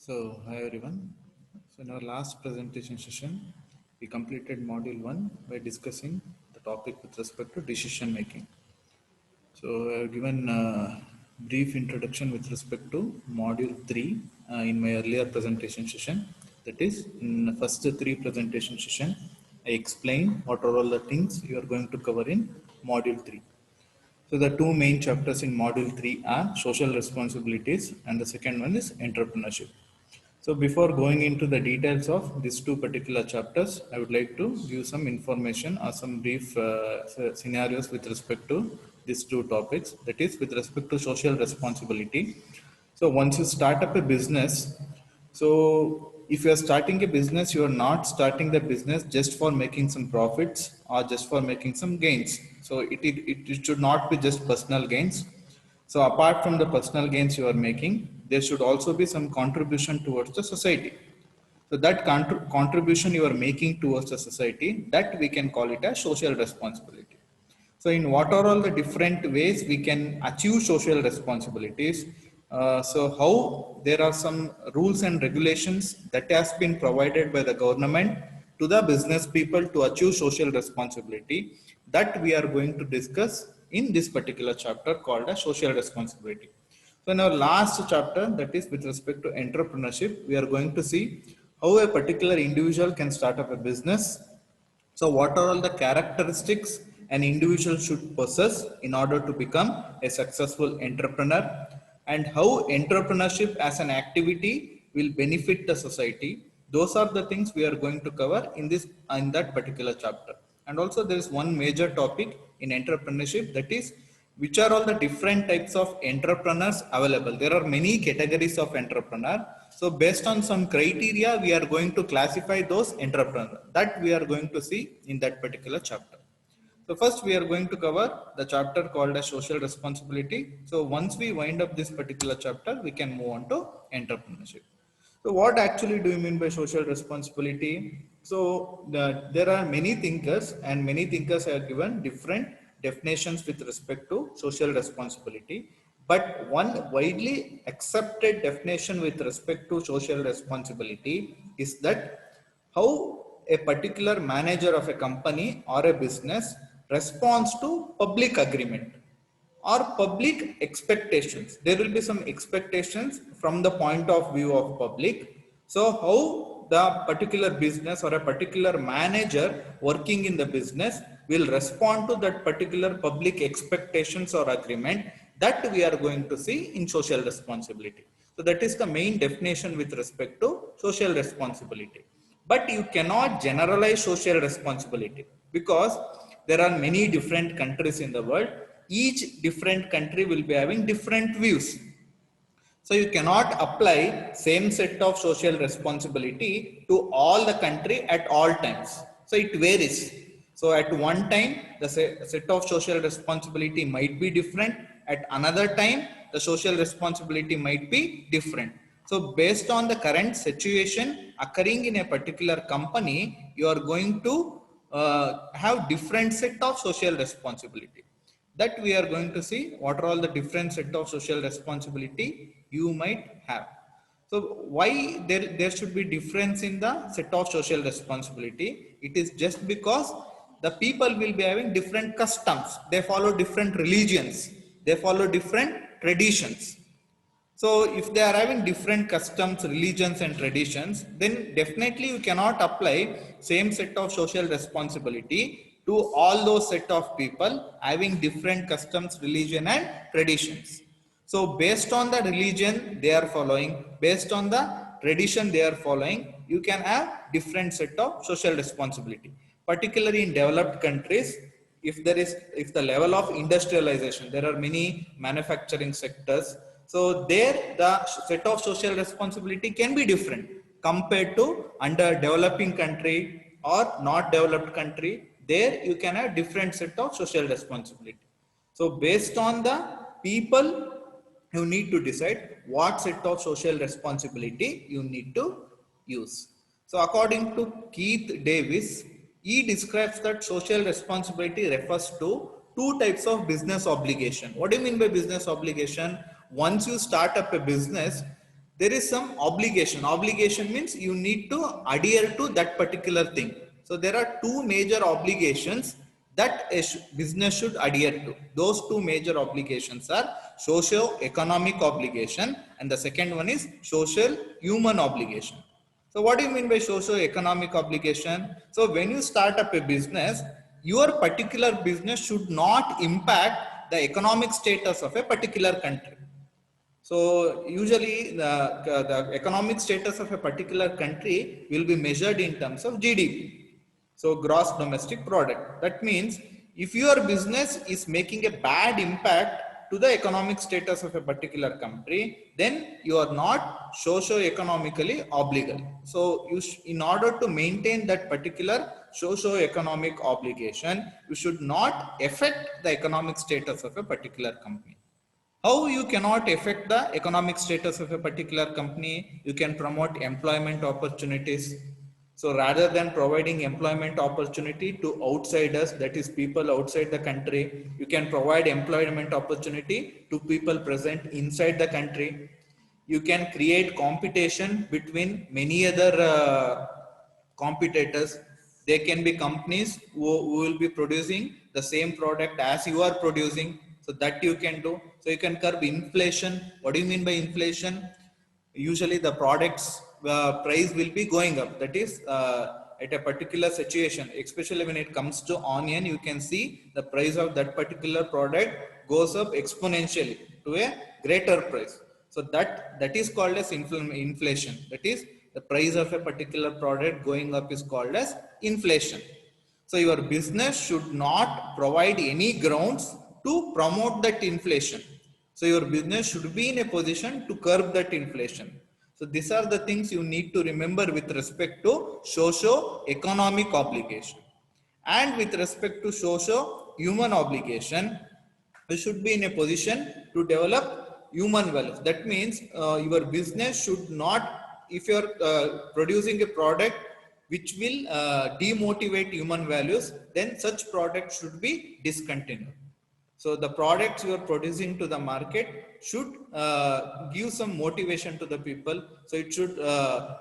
Hi everyone. In our last presentation session, we completed module 1 by discussing the topic with respect to decision making. I have given a brief introduction with respect to module 3 in my earlier presentation session. That is, in the first 3 presentation session, I explained what are all the things you are going to cover in module 3. So the two main chapters in module 3 are social responsibilities and the second one is entrepreneurship. So before going into the details of these two particular chapters, I would like to give some information or some brief scenarios with respect to these two topics. That is with respect to social responsibility. So once you start up a business, so if you are starting a business, you are not starting the business just for making some profits or just for making some gains. So it should not be just personal gains. So apart from the personal gains you are making, there should also be some contribution towards the society. So that contribution you are making towards the society, that we can call it as social responsibility. So in what are all the different ways we can achieve social responsibilities? So how there are some rules and regulations that has been provided by the government to the business people to achieve social responsibility, that we are going to discuss in this particular chapter called as social responsibility. So in our last chapter, that is with respect to entrepreneurship, we are going to see how a particular individual can start up a business. So what are all the characteristics an individual should possess in order to become a successful entrepreneur, and how entrepreneurship as an activity will benefit the society. Those are the things we are going to cover in that particular chapter. And also there is one major topic in entrepreneurship, that is which are all the different types of entrepreneurs available. There are many categories of entrepreneur. So based on some criteria, we are going to classify those entrepreneurs that we are going to see in that particular chapter. So first we are going to cover the chapter called as social responsibility. So once we wind up this particular chapter, we can move on to entrepreneurship. So what actually do you mean by social responsibility? So there are many thinkers and many thinkers have given different definitions with respect to social responsibility. But one widely accepted definition with respect to social responsibility is that how a particular manager of a company or a business responds to public agreement or public expectations. There will be some expectations from the point of view of public. So how the particular business or a particular manager working in the business will respond to that particular public expectations or agreement, that we are going to see in social responsibility. So that is the main definition with respect to social responsibility. But you cannot generalize social responsibility because there are many different countries in the world. Each different country will be having different views. So you cannot apply same set of social responsibility to all the country at all times. So it varies. So at one time, the set of social responsibility might be different. At another time, the social responsibility might be different. So based on the current situation occurring in a particular company, you are going to have different set of social responsibility, that we are going to see what are all the different set of social responsibility you might have. So why there should be difference in the set of social responsibility? It is just because the people will be having different customs, they follow different religions, they follow different traditions. So if they are having different customs, religions and traditions, then definitely you cannot apply same set of social responsibility to all those set of people having different customs, religion and traditions. So based on the religion they are following, based on the tradition they are following, you can have different set of social responsibility. Particularly in developed countries, if the level of industrialization, there are many manufacturing sectors, so there the set of social responsibility can be different compared to under developing country or not developed country. There you can have different set of social responsibility. So based on the people, you need to decide what set of social responsibility you need to use. So according to Keith Davis, he describes that social responsibility refers to two types of business obligation. What do you mean by business obligation? Once you start up a business, there is some obligation. Obligation means you need to adhere to that particular thing. So there are two major obligations that a business should adhere to. Those two major obligations are socio-economic obligation, and the second one is social human obligation. So what do you mean by socio-economic obligation? So when you start up a business, your particular business should not impact the economic status of a particular country. So usually the economic status of a particular country will be measured in terms of GDP. So gross domestic product. That means if your business is making a bad impact to the economic status of a particular country, then you are not socio-economically obligable. So in order to maintain that particular socio-economic obligation, you should not affect the economic status of a particular company. How you cannot affect the economic status of a particular company? You can promote employment opportunities. So rather than providing employment opportunity to outsiders, that is people outside the country, you can provide employment opportunity to people present inside the country. You can create competition between many other competitors. They can be companies who will be producing the same product as you are producing. So that you can do. So you can curb inflation. What do you mean by inflation? Usually the products price will be going up. That is at a particular situation, especially when it comes to onion, you can see the price of that particular product goes up exponentially to a greater price. So that is called as inflation. That is the price of a particular product going up is called as inflation. So your business should not provide any grounds to promote that inflation. So your business should be in a position to curb that inflation. So these are the things you need to remember with respect to socio-economic obligation. And with respect to socio-human obligation, you should be in a position to develop human wealth. That means your business should not, if you're producing a product which will demotivate human values, then such product should be discontinued. So the products you are producing to the market should give some motivation to the people. So it should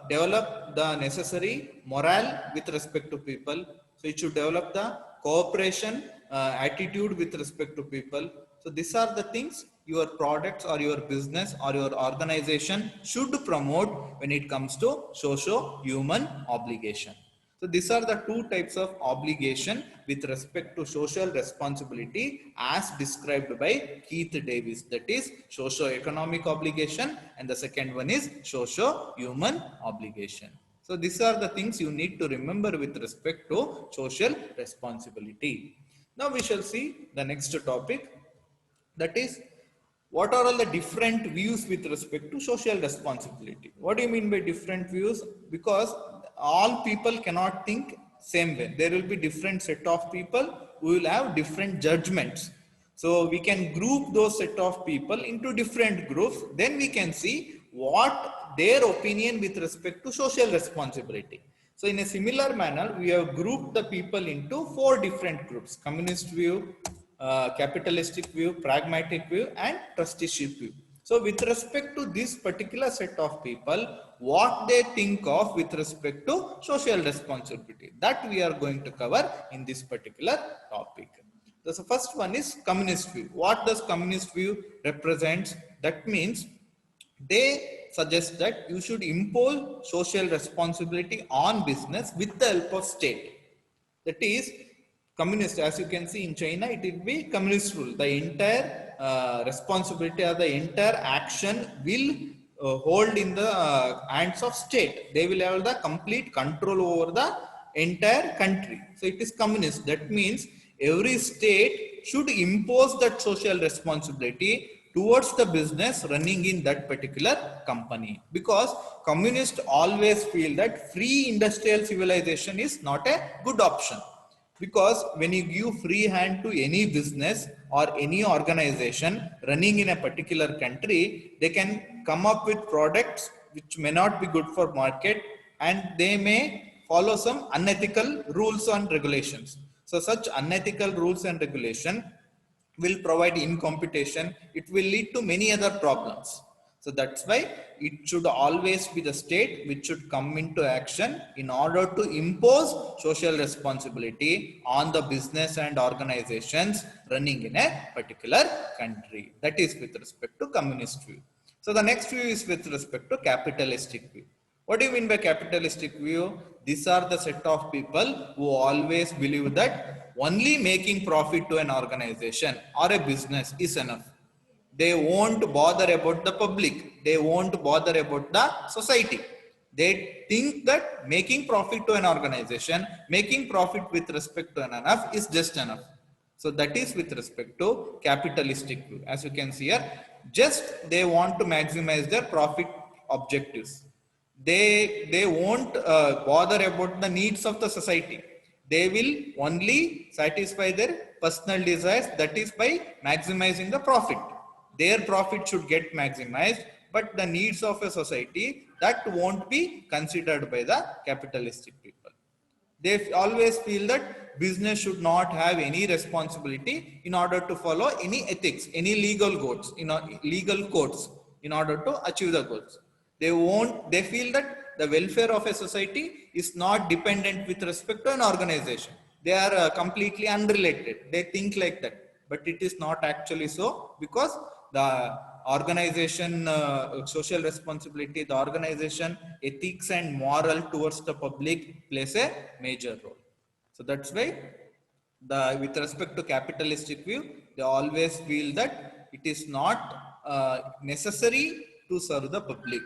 develop the necessary morale with respect to people. So it should develop the cooperation attitude with respect to people. So these are the things your products or your business or your organization should promote when it comes to socio-human obligation. So these are the two types of obligation with respect to social responsibility as described by Keith Davis. That is socio-economic obligation, and the second one is socio-human obligation. So these are the things you need to remember with respect to social responsibility. Now we shall see the next topic, that is what are all the different views with respect to social responsibility. What do you mean by different views? Because all people cannot think same way. There will be different set of people who will have different judgments. So we can group those set of people into different groups. Then we can see what their opinion with respect to social responsibility. So in a similar manner, we have grouped the people into four different groups: communist view, capitalistic view, pragmatic view, and trusteeship view. So with respect to this particular set of people, what they think of with respect to social responsibility, that we are going to cover in this particular topic. So the first one is communist view. What does communist view represent? That means they suggest that you should impose social responsibility on business with the help of state. That is communist. As you can see in China, it will be communist rule. The entire responsibility or the entire action will hold in the hands of state. They will have the complete control over the entire country. So it is communist. That means every state should impose that social responsibility towards the business running in that particular company, because communists always feel that free industrial civilization is not a good option. Because when you give free hand to any business or any organization running in a particular country, they can come up with products which may not be good for market, and they may follow some unethical rules and regulations. So such unethical rules and regulation will provide incompetition. It will lead to many other problems. So that's why it should always be the state which should come into action in order to impose social responsibility on the business and organizations running in a particular country. That is with respect to communist view. So the next view is with respect to capitalistic view. What do you mean by capitalistic view? These are the set of people who always believe that only making profit to an organization or a business is enough. They won't bother about the public. They won't bother about the society. They think that making profit to an organization, making profit with respect to an enough is just enough. So that is with respect to capitalistic view. As you can see here, just they want to maximize their profit objectives. They won't bother about the needs of the society. They will only satisfy their personal desires, that is by maximizing the profit. Their profit should get maximized, but the needs of a society, that won't be considered by the capitalistic people. They always feel that business should not have any responsibility in order to follow any ethics, any legal codes, legal codes in order to achieve the goals. They feel that the welfare of a society is not dependent with respect to an organization. They are completely unrelated. They think like that, but it is not actually so, because the organization social responsibility, the organization ethics and moral towards the public plays a major role. So that's why the with respect to capitalistic view, they always feel that it is not necessary to serve the public.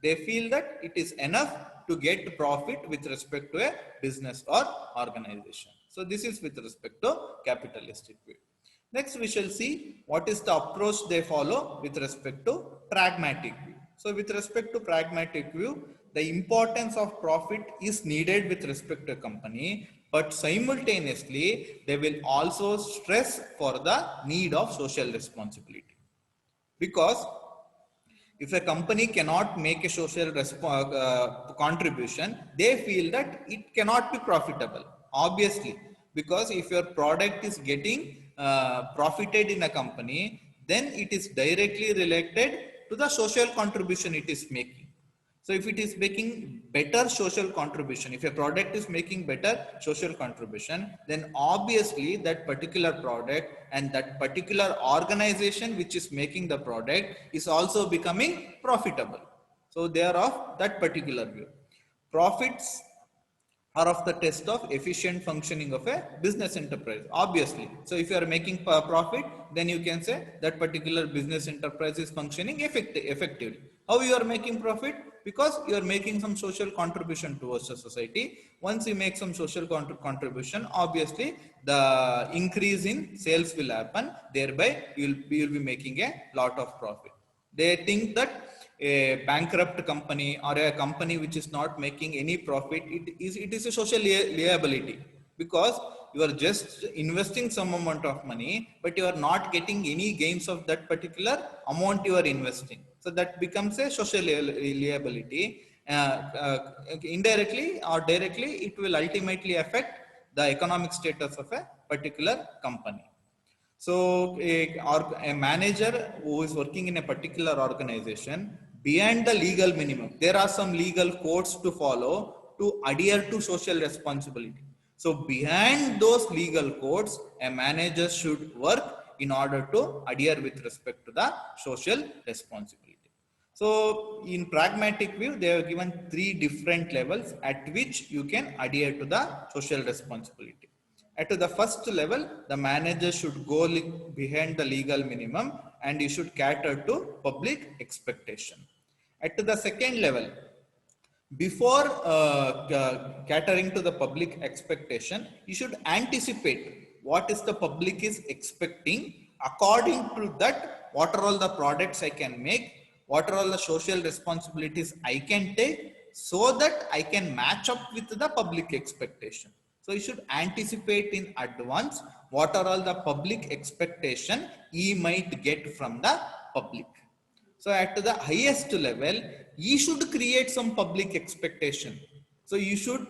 They feel that it is enough to get profit with respect to a business or organization. So this is with respect to capitalistic view. Next, we shall see what is the approach they follow with respect to pragmatic view. So with respect to pragmatic view, the importance of profit is needed with respect to a company, but simultaneously they will also stress for the need of social responsibility. Because if a company cannot make a social contribution, they feel that it cannot be profitable, obviously. Because if your product is getting profited in a company, then it is directly related to the social contribution it is making. So if it is making better social contribution, if a product is making better social contribution, then obviously that particular product and that particular organization which is making the product is also becoming profitable. So they are of that particular view. Profits are of the test of efficient functioning of a business enterprise, obviously. So if you are making profit, then you can say that particular business enterprise is functioning effectively. How you are making profit? Because you are making some social contribution towards the society. Once you make some social contribution, obviously the increase in sales will happen. Thereby you will be making a lot of profit. They think that a bankrupt company or a company which is not making any profit, it is a social liability, because you are just investing some amount of money, but you are not getting any gains of that particular amount you are investing. So that becomes a social liability. Indirectly or directly, it will ultimately affect the economic status of a particular company. So a manager who is working in a particular organization, beyond the legal minimum, there are some legal codes to follow to adhere to social responsibility. So behind those legal codes, a manager should work in order to adhere with respect to the social responsibility. So in pragmatic view, they have given 3 different levels at which you can adhere to the social responsibility. At the first level, the manager should go behind the legal minimum and you should cater to public expectation. At the second level, before catering to the public expectation, you should anticipate what is the public is expecting. According to that, what are all the products I can make, what are all the social responsibilities I can take, so that I can match up with the public expectation. So you should anticipate in advance what are all the public expectation he might get from the public. So at the highest level, you should create some public expectation. So you should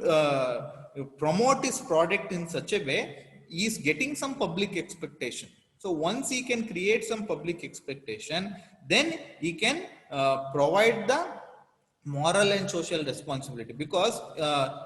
promote his product in such a way he is getting some public expectation. So once he can create some public expectation, then he can provide the moral and social responsibility, because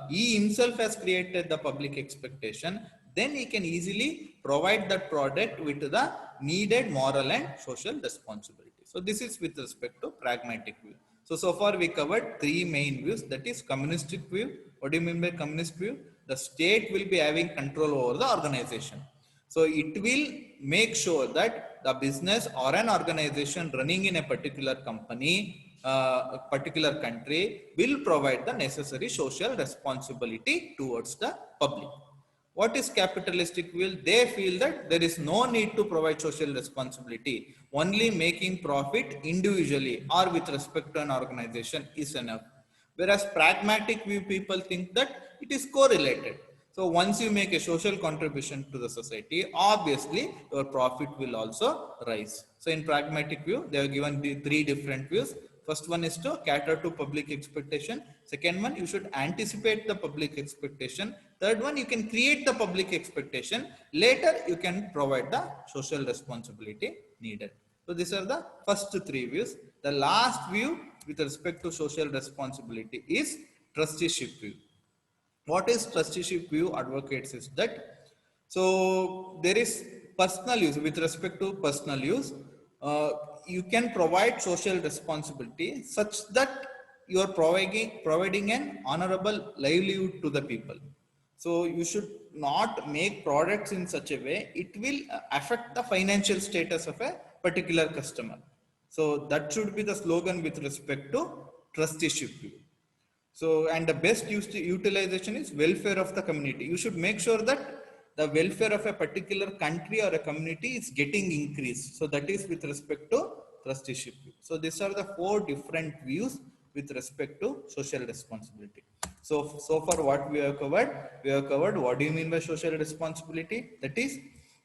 he himself has created the public expectation, then he can easily provide that product with the needed moral and social responsibility. So this is with respect to pragmatic view. So far we covered three main views, that is communistic view. What do you mean by communist view? The state will be having control over the organization. So it will make sure that the business or an organization running in a particular company, a particular country, will provide the necessary social responsibility towards the public. What is capitalistic will? They feel that there is no need to provide social responsibility. Only making profit individually or with respect to an organization is enough. Whereas pragmatic view people think that it is correlated. So once you make a social contribution to the society, obviously your profit will also rise. So in pragmatic view, they are given the three different views. First one is to cater to public expectation. Second one, you should anticipate the public expectation. Third one, you can create the public expectation. Later, you can provide the social responsibility needed. So these are the first three views. The last view with respect to social responsibility is trusteeship view. What is trusteeship view advocates is that, so there is personal use. With respect to personal use, uh, you can provide social responsibility such that you are providing an honorable livelihood to the people. So you should not make products in such a way it will affect the financial status of a particular customer. So that should be the slogan with respect to trusteeship view. So, and the best utilization is welfare of the community. You should make sure that the welfare of a particular country or a community is getting increased. So that is with respect to trusteeship. So these are the four different views with respect to social responsibility. So far what we have covered what do you mean by social responsibility? That is,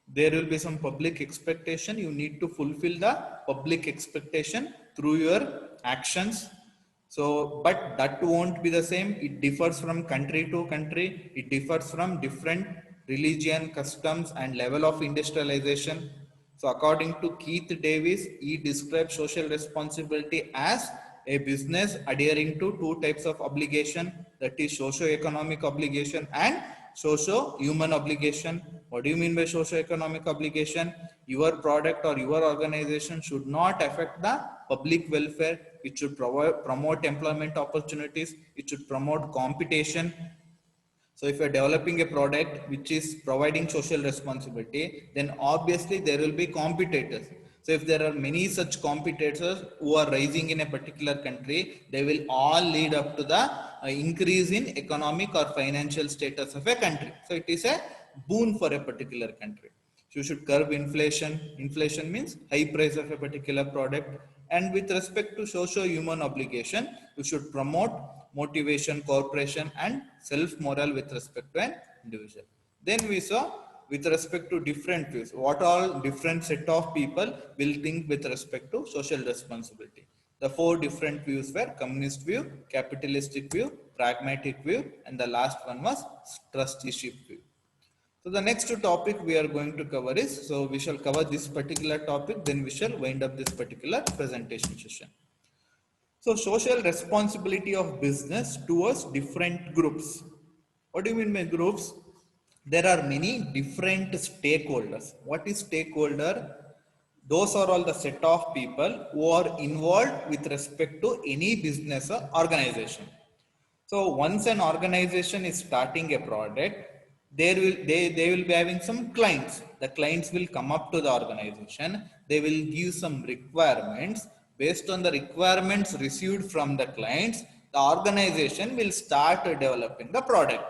there will be some public expectation. You need to fulfill the public expectation through your actions. So, but that won't be the same. It differs from country to country. It differs from different religion, customs, and level of industrialization. So, according to Keith Davis, he describes social responsibility as a business adhering to two types of obligation, that is socio-economic obligation and socio-human obligation. What do you mean by socio-economic obligation? Your product or your organization should not affect the public welfare. It should promote employment opportunities. It should promote competition. So if you're developing a product which is providing social responsibility, then obviously there will be competitors. So if there are many such competitors who are rising in a particular country, they will all lead up to the increase in economic or financial status of a country. So it is a boon for a particular country. So you should curb inflation. Inflation means high price of a particular product. And with respect to socio-human obligation, you should promote motivation, cooperation, and self-moral with respect to an individual. Then we saw with respect to different views, what all different set of people will think with respect to social responsibility. The four different views were communist view, capitalistic view, pragmatic view, and the last one was trusteeship view. So the next topic we are going to cover is, so we shall cover this particular topic, then we shall wind up this particular presentation session. So social responsibility of business towards different groups. What do you mean by groups? There are many different stakeholders. What is stakeholder? Those are all the set of people who are involved with respect to any business or organization. So once an organization is starting a product, they will be having some clients. The clients will come up to the organization. They will give some requirements. Based on the requirements received from the clients, the organization will start developing the product.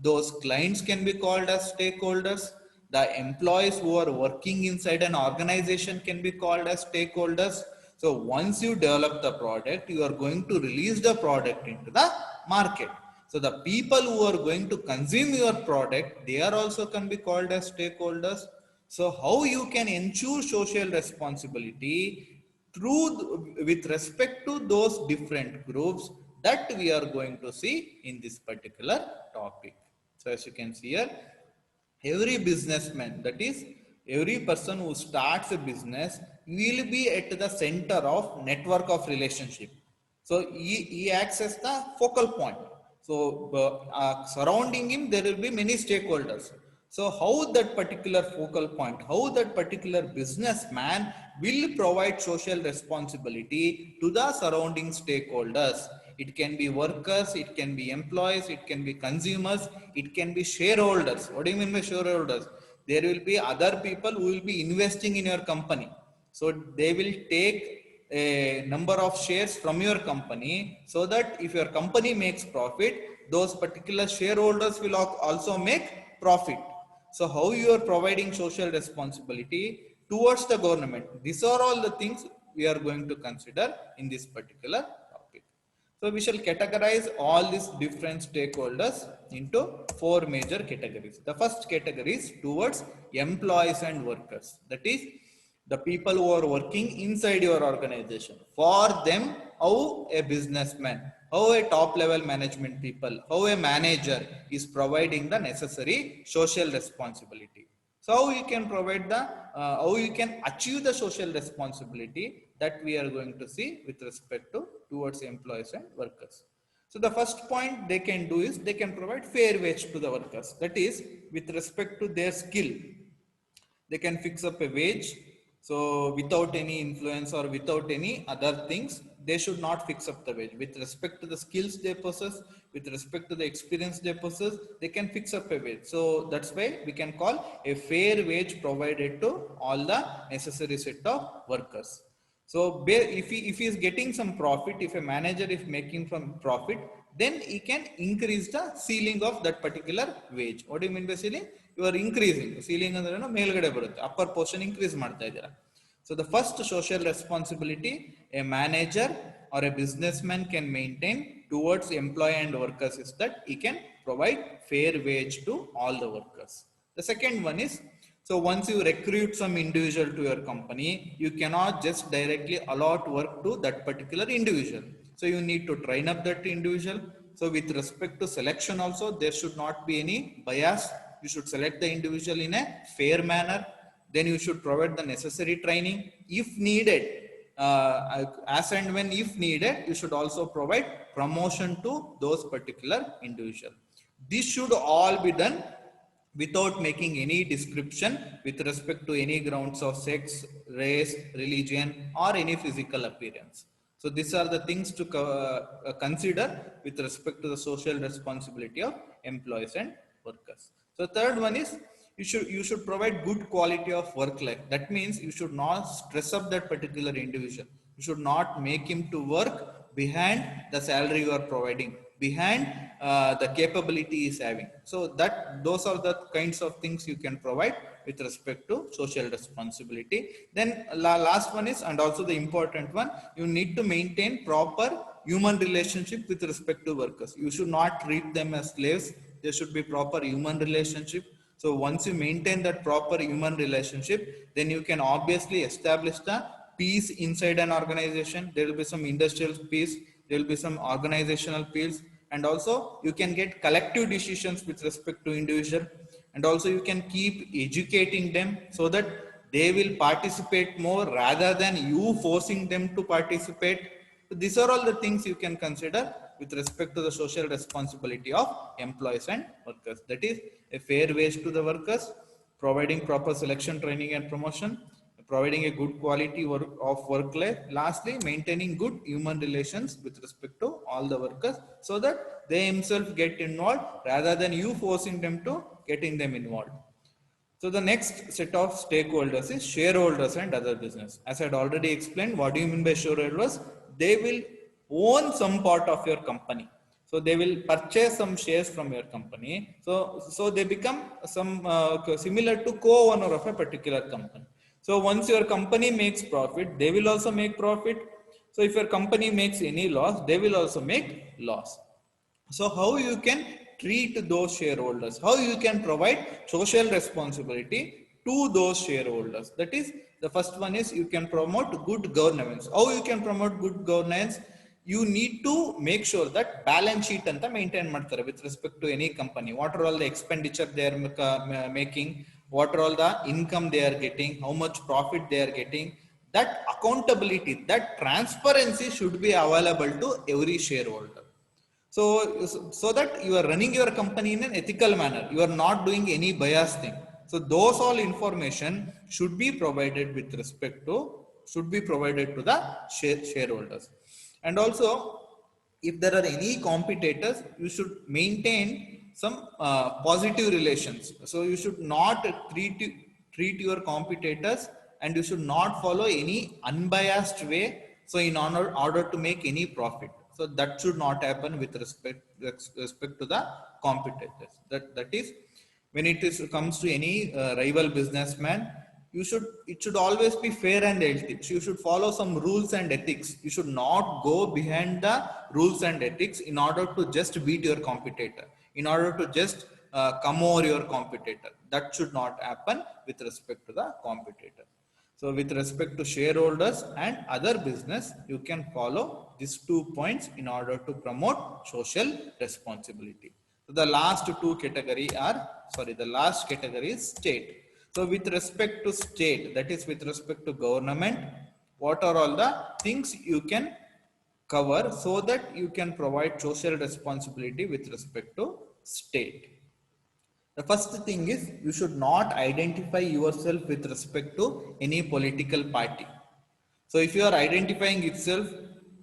Those clients can be called as stakeholders. The employees who are working inside an organization can be called as stakeholders. So once you develop the product, you are going to release the product into the market. So the people who are going to consume your product, they are also can be called as stakeholders. So how you can ensure social responsibility through with respect to those different groups, that we are going to see in this particular topic. So as you can see here, every businessman, that is every person who starts a business, will be at the center of network of relationship. So he acts as the focal point. So surrounding him there will be many stakeholders. So how that particular focal point, how that particular businessman will provide social responsibility to the surrounding stakeholders. It can be workers, it can be employees, it can be consumers, it can be shareholders. What do you mean by shareholders? There will be other people who will be investing in your company. So they will take a number of shares from your company, so that if your company makes profit, those particular shareholders will also make profit. So how you are providing social responsibility towards the government? These are all the things we are going to consider in this particular topic. So we shall categorize all these different stakeholders into four major categories. The first category is towards employees and workers. That is the people who are working inside your organization. For them, how a businessman, how a top level management people, how a manager is providing the necessary social responsibility. So how you can provide the, how you can achieve the social responsibility, that we are going to see with respect to towards employees and workers. So the first point they can do is they can provide fair wage to the workers. That is with respect to their skill, they can fix up a wage. So without any influence or without any other things, they should not fix up the wage. With respect to the skills they possess, with respect to the experience they possess, they can fix up a wage. So that's why we can call a fair wage provided to all the necessary set of workers. So if he is getting some profit, if a manager is making from profit, then he can increase the ceiling of that particular wage. What do you mean by ceiling? You are increasing ceiling ಅಂದ್ರೆ ಮೇಲ್ಗಡೆ ಬರುತ್ತೆ, upper portion increase ಮಾಡ್ತಾ ಇದ್ದೀರಾ. So the first social responsibility a manager or a businessman can maintain towards employee and workers is that he can provide fair wage to all the workers. The second one is, so once you recruit some individual to your company, you cannot just directly allot work to that particular individual. So you need to train up that individual. So with respect to selection also, there should not be any bias. You should select the individual in a fair manner. Then you should provide the necessary training. If needed, as and when if needed, you should also provide promotion to those particular individual. This should all be done without making any description with respect to any grounds of sex, race, religion, or any physical appearance. So these are the things to consider with respect to the social responsibility of employees and workers. So third one is, you should provide good quality of work life. That means you should not stress up that particular individual. You should not make him to work behind the salary you are providing, behind the capability he is having. So that those are the kinds of things you can provide with respect to social responsibility. Then last one is, and also the important one, you need to maintain proper human relationship with respect to workers. You should not treat them as slaves. There should be proper human relationship. So once you maintain that proper human relationship, then you can obviously establish the peace inside an organization. There will be some industrial peace, there will be some organizational peace, and also you can get collective decisions with respect to individual. And also you can keep educating them so that they will participate more rather than you forcing them to participate. So these are all the things you can consider with respect to the social responsibility of employees and workers. That is a fair wage to the workers, providing proper selection, training and promotion, providing a good quality of work life. Lastly, maintaining good human relations with respect to all the workers, so that they themselves get involved rather than you forcing them to getting them involved. So the next set of stakeholders is shareholders and other business. As I had already explained, what do you mean by shareholders? They will own some part of your company. So they will purchase some shares from your company. So they become some similar to co-owner of a particular company. So once your company makes profit, they will also make profit. So if your company makes any loss, they will also make loss. So how you can treat those shareholders, how you can provide social responsibility to those shareholders? That is, the first one is you can promote good governance. How you can promote good governance? You need to make sure that balance sheet anta maintain ಮಾಡ್ತಾರೆ with respect to any company. What are all the expenditure they are making, what are all the income they are getting, how much profit they are getting. that accountability, that transparency should be available to every shareholder. So that you are running your company in an ethical manner. You are not doing any bias thing. So those all information should be provided with respect to, should be provided to the shareholders. And also, if there are any competitors, you should maintain some positive relations. So you should not treat your competitors, and you should not follow any unbiased way. So in order to make any profit. So that should not happen with respect to the competitors. That is, when it is comes to any rival businessman, it should always be fair and healthy. So you should follow some rules and ethics. You should not go behind the rules and ethics in order to just beat your competitor, in order to just come over your competitor. That should not happen with respect to the competitor. So with respect to shareholders and other business, you can follow these 2 points in order to promote social responsibility. So the last two category are, sorry, the last category is state. So with respect to state, that is with respect to government, what are all the things you can cover so that you can provide social responsibility with respect to state? The first thing is, you should not identify yourself with respect to any political party. So if you are identifying itself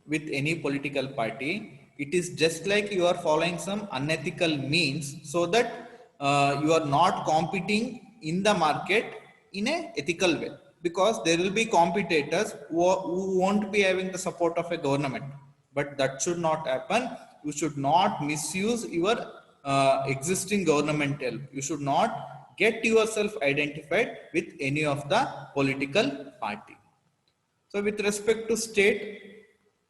with any political party, it is just like you are following some unethical means, so that you are not competing in the market in a ethical way, because there will be competitors who won't be having the support of a government. But that should not happen. You should not misuse your existing government help. You should not get yourself identified with any of the political party. So with respect to state,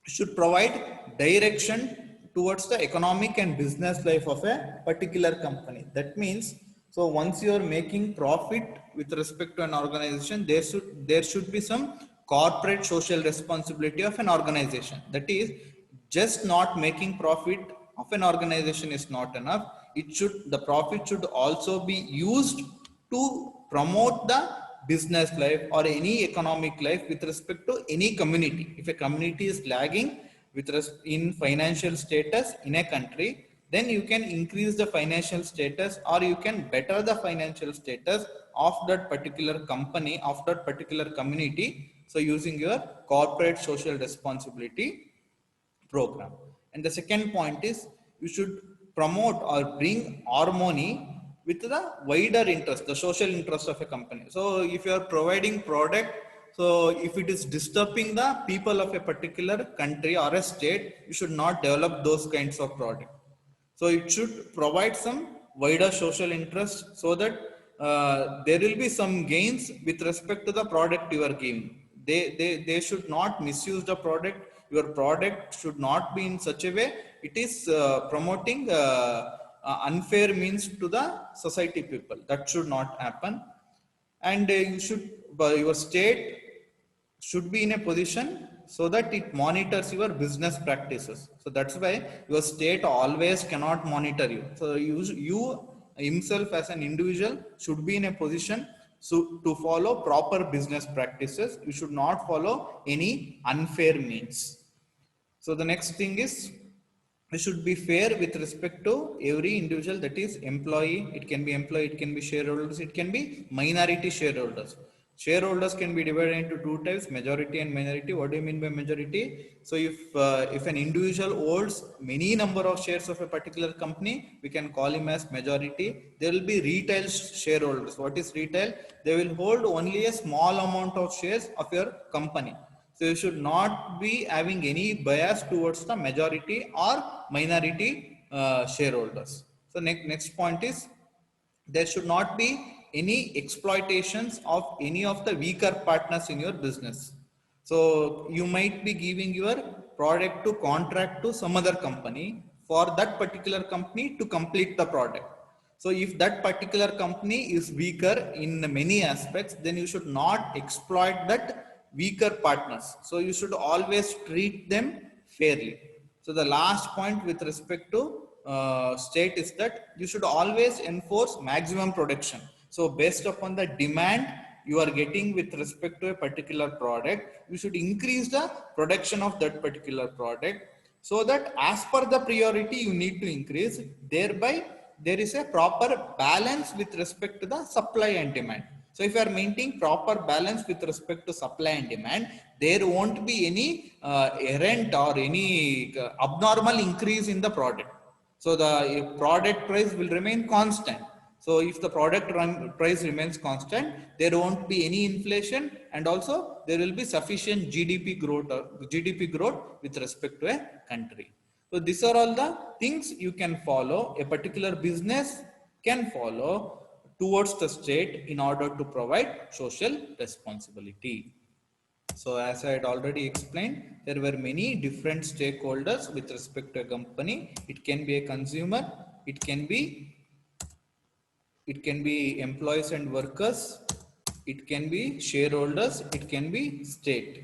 you should provide direction towards the economic and business life of a particular company. That means, so once you are making profit with respect to an organization, there should be some corporate social responsibility of an organization. That is, just not making profit of an organization is not enough. The profit should also be used to promote the business life or any economic life with respect to any community. If a community is lagging in financial status in a country, then you can increase the financial status, or you can better the financial status of that particular company, of that particular community. So using your corporate social responsibility program. And the second point is, you should promote or bring harmony with the wider interest, the social interest of a company. So if you are providing product, so if it is disturbing the people of a particular country or a state, you should not develop those kinds of product. So it should provide some wider social interest, so that there will be some gains with respect to the product you are giving. They should not misuse the product. Your product should not be in such a way it is promoting unfair means to the society people. That should not happen. And your state should be in a position so that it monitors your business practices. So that's why your state always cannot monitor you. So you himself as an individual should be in a position to follow proper business practices. You should not follow any unfair means. So the next thing is, it should be fair with respect to every individual, that is employee. It can be employee, it can be shareholders, it can be minority shareholders. Shareholders can be divided into two types, majority and minority. What do you mean by majority? So if an individual holds many number of shares of a particular company, we can call him as majority. There will be retail shareholders. What is retail? They will hold only a small amount of shares of your company. So you should not be having any bias towards the majority or minority shareholders. So next point is, there should not be any exploitations of any of the weaker partners in your business. So you might be giving your product to contract to some other company for that particular company to complete the product. So if that particular company is weaker in many aspects, then you should not exploit that weaker partners. So you should always treat them fairly. So the last point with respect to state is that you should always enforce maximum production. So based upon the demand, you are getting with respect to a particular product, you should increase the production of that particular product, so that as per the priority you need to increase, thereby there is a proper balance with respect to the supply and demand. So if you are maintaining proper balance with respect to supply and demand, there won't be any errant or any abnormal increase in the product. So the product price will remain constant. So if the product price remains constant, there won't be any inflation, and also there will be sufficient GDP growth with respect to a country. So these are all the things you can follow, a particular business can follow towards the state in order to provide social responsibility. So as I had already explained, there were many different stakeholders with respect to a company. It can be a consumer, it can be employees and workers, it can be shareholders, it can be state.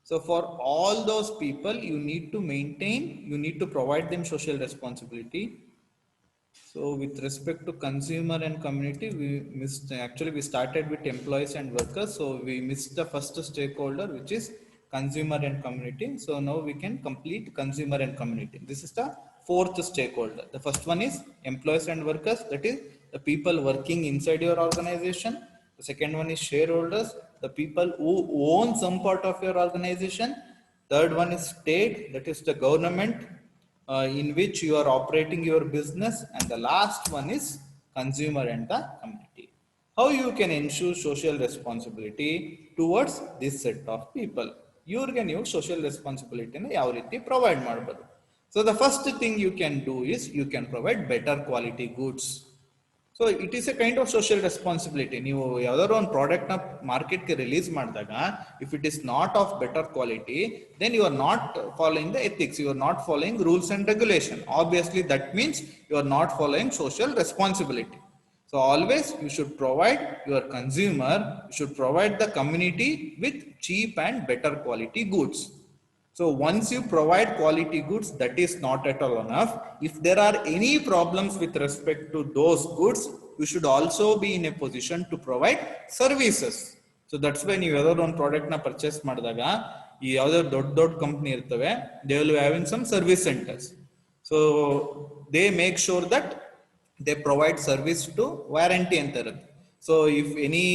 So for all those people, you need to maintain, you need to provide them social responsibility. So with respect to consumer and community, we started with employees and workers. So we missed the first stakeholder, which is consumer and community. So now we can complete consumer and community. This is the fourth stakeholder. The first one is employees and workers, that is the people working inside your organization. The second one is shareholders, the people who own some part of your organization. Third one is state, that is the government in which you are operating your business, and the last one is consumer and the community. How you can ensure social responsibility towards this set of people? You use social responsibility in ಯಾವ ರೀತಿ provide ಮಾಡಬಹುದು. So the first thing you can do is you can provide better quality goods. So it is a kind of social responsibility. ನೀವು ಯಾವ್ದಾದ್ರು ಒಂದು product ನ ಮಾರ್ಕೆಟ್ಗೆ release ಮಾಡಿದಾಗ, if it is not of better quality, then you are not following the ethics, you are not following rules and regulation. Obviously that means you are not following social responsibility. So always you should provide your consumer, you should provide the community with cheap and better quality goods. So once you provide quality goods, that is not at all enough. If there are any problems with respect to those goods, you should also be in a position to provide services. So that's when you other one product na purchase ಮಾಡಿದಾಗ ಈ ಯಾವುದೇ ದೊಡ್ಡ company ಇರ್ತವೆ, they will be having some service centers. So they make sure that they provide service to warranty ಅಂತ ಇರುತ್ತೆ. So if any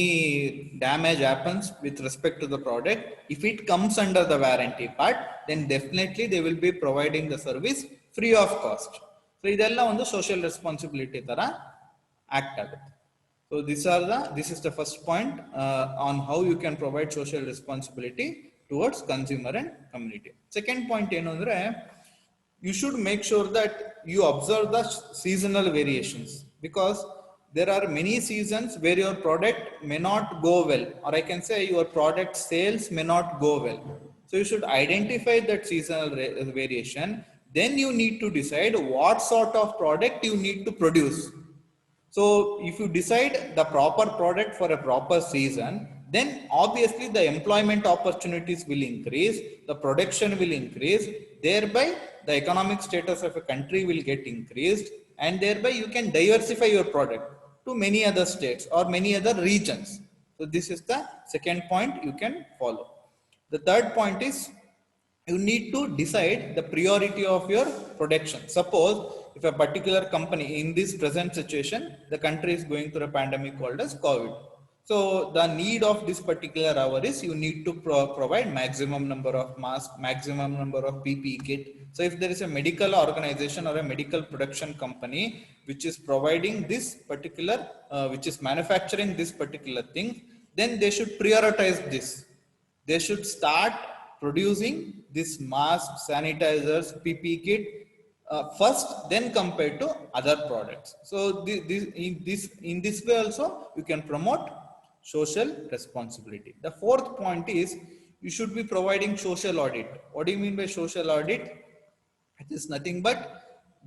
damage happens with respect to the product, if it comes under the warranty part, then definitely they will be providing the service free of cost. So ಇದೆಲ್ಲ ಒಂದು social responsibility ತರ act ಆಗುತ್ತೆ. So this is the first point on how you can provide social responsibility towards consumer and community. Second point ಏನು ಅಂದ್ರೆ, you should make sure that you observe the seasonal variations, because there are many seasons where your product may not go well, or I can say your product sales may not go well. So you should identify that seasonal variation. Then you need to decide what sort of product you need to produce. So if you decide the proper product for a proper season, then obviously the employment opportunities will increase, the production will increase, thereby the economic status of a country will get increased, and thereby you can diversify your product to many other states or many other regions. So this is the second point you can follow. The third point is you need to decide the priority of your production. Suppose if a particular company, in this present situation, the country is going through a pandemic called as COVID. So the need of this particular hour is you need to provide maximum number of masks, maximum number of PPE kit. So if there is a medical organization or a medical production company which is providing this particular, which is manufacturing this particular thing, then they should prioritize this. They should start producing this mask, sanitizers, PPE kit first, then compared to other products. So in this way also you can promote social responsibility. The fourth point is you should be providing social audit. What do you mean by social audit? It is nothing but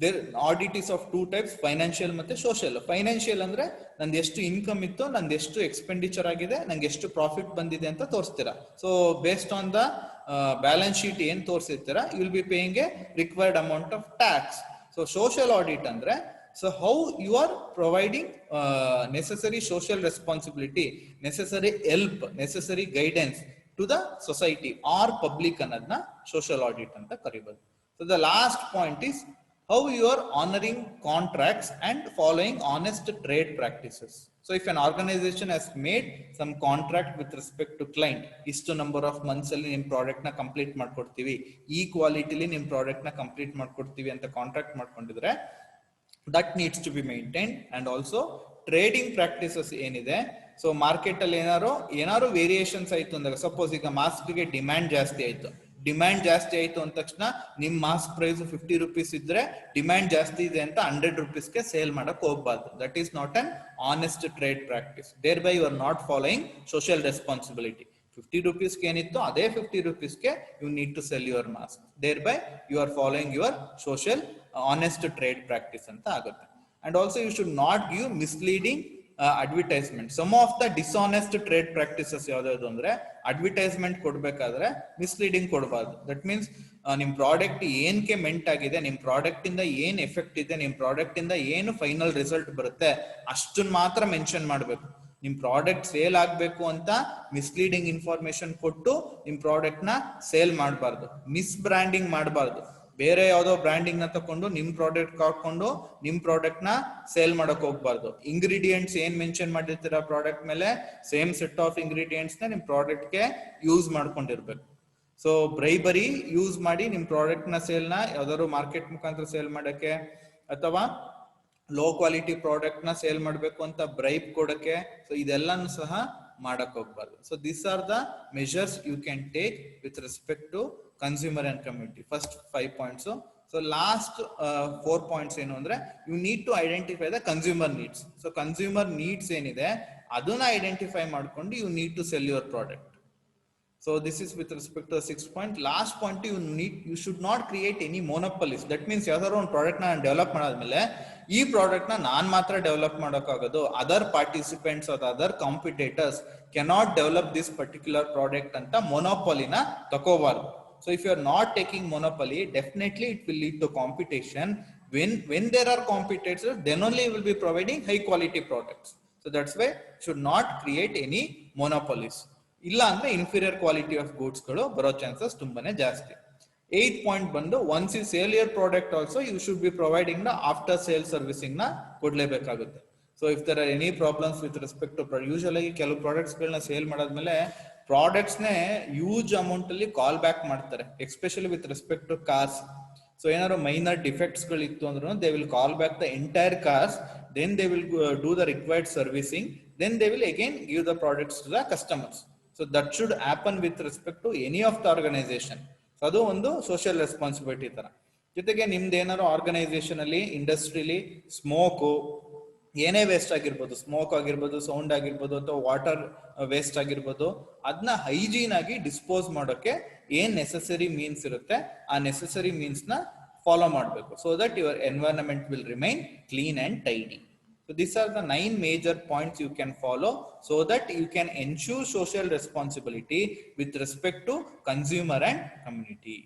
there audit is of two types, financial ಮತ್ತೆ social. Financial ಅಂದ್ರೆ ನಂದು ಎಷ್ಟು income ಇತ್ತು, ನಂದು ಎಷ್ಟು expenditure ಆಗಿದೆ, ನಂಗೆ ಎಷ್ಟು ಪ್ರಾಫಿಟ್ ಬಂದಿದೆ ಅಂತ ತೋರಿಸ್ತೀರಾ. So based on the balance sheet ಏನ್ ತೋರಿಸಿರ್ತೀರಾ, you will be paying a required amount of tax. So social audit ಅಂದ್ರೆ So how you are providing necessary social responsibility, necessary help, necessary guidance to the society or public annadna social audit anta karibadu. So the last point is how you are honoring contracts and following honest trade practices. So if an organization has made some contract with respect to client, istu number of months alli nim product na complete ಮಾಡ್ಕೊಡ್ತೀವಿ, ಈ ಕ್ವಾಲಿಟಿಲಿ ನಿಮ್ product ನ complete ಮಾಡ್ಕೊಡ್ತೀವಿ ಅಂತ contract ಮಾಡ್ಕೊಂಡಿದ್ರೆ that needs to be maintained. And also trading practices ಏನಿದೆ, so market ಅಲ್ಲಿ ಏನಾರು ವೇರಿಯೇಷನ್ಸ್ ಆಯ್ತು ಅಂದಾಗ, ಸಪೋಸ್ ಈಗ ಮಾಸ್ಕ್ ಗೆ ಡಿಮ್ಯಾಂಡ್ ಜಾಸ್ತಿ ಆಯ್ತು ಅಂದ ತಕ್ಷಣ ನಿಮ್ ಮಾಸ್ಕ್ ಪ್ರೈಸ್ 50 rupees ಇದ್ರೆ ಡಿಮ್ಯಾಂಡ್ ಜಾಸ್ತಿ ಇದೆ ಅಂತ 100 rupees ಗೆ ಸೇಲ್ ಮಾಡಕ್ ಹೋಗ್ಬಾರ್ದು. That is not an honest trade practice. Thereby you are not following social responsibility. 50 rupees ಏನಿತ್ತು ಅದೇ 50 rupees ಗೆ you need to sell your mask. Thereby you are following your social honest trade practice ಅಂತ ಆಗುತ್ತೆ. And also you should not give misleading advertisement. Some of the ಡಿಸ್ಆನೆಸ್ಟ್ trade practices ಯಾವ್ದಾದ್ರು ಅಂದ್ರೆ advertisement ಕೊಡ್ಬೇಕಾದ್ರೆ misleading ಕೊಡಬಾರ್ದು. That means ನಿಮ್ product ಏನ್ಕೆ made ಆಗಿದೆ, ನಿಮ್ product ಇಂದ ಏನ್ ಎಫೆಕ್ಟ್ ಇದೆ, ನಿಮ್ ಪ್ರಾಡಕ್ಟ್ ಇಂದ ಏನು ಫೈನಲ್ ರಿಸಲ್ಟ್ ಬರುತ್ತೆ ಅಷ್ಟನ್ನ ಮಾತ್ರ ಮೆನ್ಷನ್ ಮಾಡ್ಬೇಕು. ನಿಮ್ ಪ್ರಾಡಕ್ಟ್ ಸೇಲ್ ಆಗ್ಬೇಕು ಅಂತ ಮಿಸ್ಲೀಡಿಂಗ್ ಇನ್ಫಾರ್ಮೇಶನ್ ಕೊಟ್ಟು ನಿಮ್ ಪ್ರಾಡಕ್ಟ್ ನ ಸೇಲ್ ಮಾಡಬಾರ್ದು. ಮಿಸ್ ಬ್ರ್ಯಾಂಡಿಂಗ್ ಮಾಡಬಾರ್ದು. ಬೇರೆ ಯಾವ್ದೋ ಬ್ರ್ಯಾಂಡಿಂಗ್ ನ ತಕೊಂಡು ನಿಮ್ ಪ್ರಾಡಕ್ಟ್ ಹಾಕೊಂಡು ನಿಮ್ ಪ್ರಾಡಕ್ಟ್ ನ ಸೇಲ್ ಮಾಡಕ್ ಹೋಗ್ಬಾರ್ದು. ಇಂಗ್ರೀಡಿಯೆಂಟ್ಸ್ ಏನ್ ಮೆನ್ಷನ್ ಮಾಡಿರ್ತೀರ ಪ್ರಾಡಕ್ಟ್ ಮೇಲೆ, ಸೇಮ್ ಸೆಟ್ ಆಫ್ ಇಂಗ್ರೀಡಿಯೆಂಟ್ಸ್ ನ ನಿಮ್ ಪ್ರಾಡಕ್ಟ್ ಗೆ ಯೂಸ್ ಮಾಡ್ಕೊಂಡಿರ್ಬೇಕು. ಸೊ ಬ್ರೈಬರಿ ಯೂಸ್ ಮಾಡಿ ನಿಮ್ ಪ್ರಾಡಕ್ಟ್ ನ ಸೇಲ್ ನ ಯಾವ್ದಾದ್ರು ಮಾರ್ಕೆಟ್ ಮುಖಾಂತರ ಸೇಲ್ ಮಾಡಕ್ಕೆ, ಅಥವಾ ಲೋ ಕ್ವಾಲಿಟಿ ಪ್ರಾಡಕ್ಟ್ ನ ಸೇಲ್ ಮಾಡಬೇಕು ಅಂತ ಬ್ರೈಬ್ ಕೊಡಕ್ಕೆ, ಸೊ ಇದೆಲ್ಲಾನು ಸಹ ಮಾಡಕ್ ಹೋಗ್ಬಾರ್ದು. So this are the measures you can take with respect to consumer and community. First 5 points. So last 4 points ಏನು ಅಂದ್ರೆ, you need to identify the consumer needs. So consumer needs ಏನಿದೆ ಅದನ್ನ identify ಮಾಡ್ಕೊಂಡು you need to sell your product. So this is with respect to the 6th point. Last point, you should not create any monopolies. That means ಯಾವ್ದಾದ್ರು ಒಂದು product ನ develop ಮಾಡಾದ್ಮೇಲೆ ಈ product ನ ನಾನ್ ಮಾತ್ರ ಡೆವಲಪ್ ಮಾಡೋಕ್ಕಾಗೋದು, ಅದರ್ ಪಾರ್ಟಿಸಿಪೆಂಟ್ಸ್ ಅಥವಾ other competitors cannot develop this particular product ಅಂತ ಮೊನೋಪಾಲಿನ ತಗೋಬಾರ್ದು. So if you are not taking monopoly, definitely it will lead to competition. When there are competitors, then only you will be providing high quality products. So that's why should not create any monopolies. ಇಲ್ಲ ಅಂದ್ರೆ inferior quality of goods ಗಳು ಬರೋ chances ತುಂಬಾನೇ ಜಾಸ್ತಿ. 8th point ಬಂದು, once you sale your product also you should be providing the after sale servicing ನ ಕೊಡ್ಲೇಬೇಕಾಗುತ್ತೆ. So if there are any problems with respect to, usual ಆಗಿ ಕೆಲವು products ಗಳನ್ನ ಸೇಲ್ ಮಾಡಾದ್ಮೇಲೆ ಪ್ರಾಡಕ್ಟ್ಸ್ ನೇ ಹ್ಯೂಜ್ ಅಮೌಂಟ್ ಅಲ್ಲಿ call back ಮಾಡ್ತಾರೆ, especially with respect to cars. So ಏನಾದ್ರು ಮೈನರ್ ಡಿಫೆಕ್ಟ್ಸ್ ಗಳಿತ್ತು ಅಂದ್ರೂ they will call back the entire cars, then they will do the required servicing, then they will again give the products to the customers. So that should happen with respect to any of the organization. So ಅದು ಒಂದು social responsibility ತರ. ಜೊತೆಗೆ ನಿಮ್ದು ಏನಾದ್ರು organisation ಅಲ್ಲಿ ಇಂಡಸ್ಟ್ರಿಲಿ smoke ಏನೇ waste ಆಗಿರ್ಬೋದು, smoke ಆಗಿರ್ಬೋದು, ಸೌಂಡ್ ಆಗಿರ್ಬೋದು, ಅಥವಾ ವಾಟರ್ ವೇಸ್ಟ್ ಆಗಿರ್ಬೋದು, ಅದನ್ನ ಹೈಜೀನ್ ಆಗಿ ಡಿಸ್ಪೋಸ್ ಮಾಡೋಕೆ ಏನ್ ನೆಸೆಸರಿ ಮೀನ್ಸ್ ಇರುತ್ತೆ ಆ ನೆಸೆಸರಿ ಮೀನ್ಸ್ ನ ಫಾಲೋ ಮಾಡಬೇಕು. So that your environment will remain clean and tidy. So these are the 9 major points you can follow so that you can ensure social responsibility with respect to consumer and community.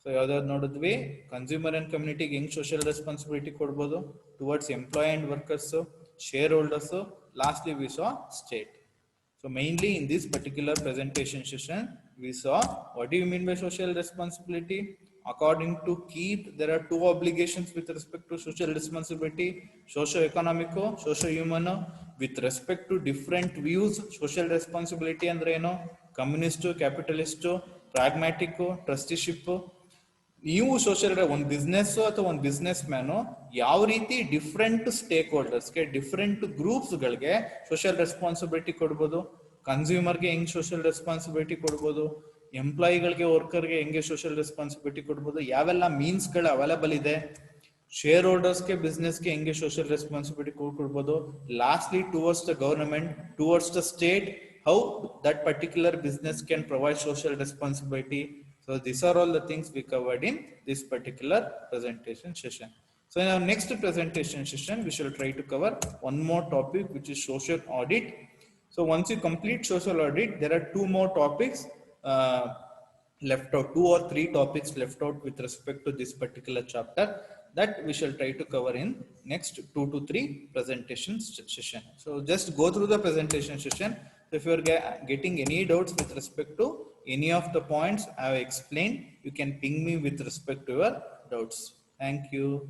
So ಯಾವ್ದಾದ್ರು ನೋಡಿದ್ವಿ, consumer and ಕಮ್ಯುನಿಟಿಗೆ ಹೆಂಗ್ social responsibility ಕೊಡ್ಬೋದು, towards employee and workers, shareholders, lastly ವಿ ಸಾ state. So mainly in this particular presentation session we saw what do you mean by social responsibility. According to Keith, there are 2 obligations with respect to social responsibility: socio-economic, socio-human. With respect to different views, social responsibility ಅಂದ್ರೆ ಏನು, communist, capitalist, pragmatic, trusteeship. ನೀವು social, ಒಂದು business ಅಥವಾ ಒಂದು business man ಯಾವ ರೀತಿ different stake ಹೋಲ್ಡರ್ಸ್ಗೆ, different groups ಗಳಿಗೆ social responsibility ಕೊಡ್ಬೋದು, ಕನ್ಸ್ಯೂಮರ್ಗೆ ಹೆಂಗ್ ಸೋಷಿಯಲ್ ರೆಸ್ಪಾನ್ಸಿಬಿಲಿಟಿ ಕೊಡ್ಬೋದು, ಎಂಪ್ಲಾಯಿಗಳಿಗೆ, ವರ್ಕರ್ಗೆ ಹೆಂಗೆ ಸೋಷಿಯಲ್ ರೆಸ್ಪಾನ್ಸಿಬಿಲಿಟಿ ಕೊಡ್ಬೋದು, ಯಾವೆಲ್ಲ ಮೀನ್ಸ್ ಗಳು ಅವೈಲೇಬಲ್ ಇದೆ, ಶೇರ್ ಹೋಲ್ಡರ್ಸ್ಗೆ, ಬಿಸ್ನೆಸ್ಗೆ ಹೆಂಗೆ ಸೋಷಿಯಲ್ ರೆಸ್ಪಾನ್ಸಿಬಿಲಿಟಿ ಕೊಡ್ಬೋದು, lastly towards the government, towards the state, how that particular business can provide social responsibility. So these are all the things we covered in this particular presentation session. So in our next presentation session we shall try to cover one more topic, which is social audit. So once you complete social audit, there are 2 more topics left out, 2 or 3 topics left out with respect to this particular chapter, that we shall try to cover in next 2 to 3 presentation session. So just go through the presentation session. If you are getting any doubts with respect to any of the points I have explained, you can ping me with respect to your doubts. Thank you.